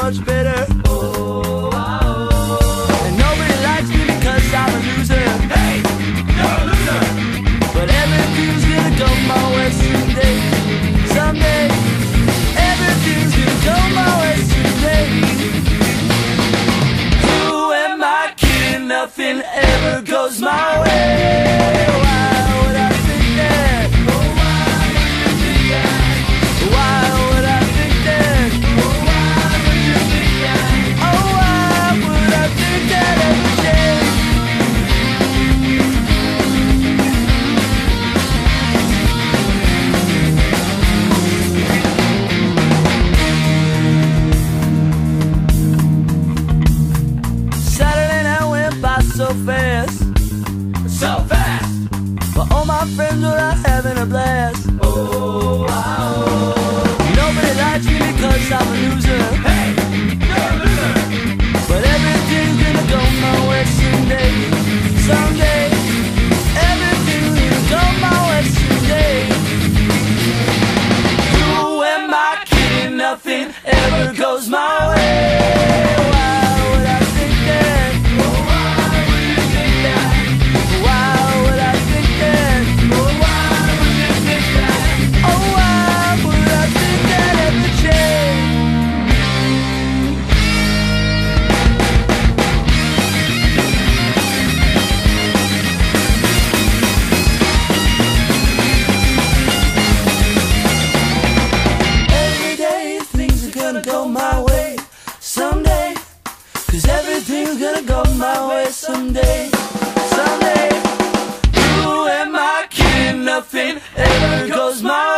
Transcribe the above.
much better. And nobody likes me because I'm a loser. Hey, you're a loser. But everything's gonna go my way someday. Someday, everything's gonna go my way someday. Who am I kidding? Nothing ever goes my way. Why would I think that? Why would I think that? Oh, why would I think that every day? Saturday night went by so fast, So fast. but all my friends were out having a blast. Nobody likes me because I'm a loser. Hey, you're a loser. But everything's gonna go my way someday. Someday, everything's gonna go my way someday. Who am I kidding? Nothing ever goes my way. Why would I think that? Why would I think that? Oh, why would I think that every day? Every day things are gonna go my way someday. 'Cause everything's gonna go my way someday. Someday. Who am I kidding? Nothing ever goes my way.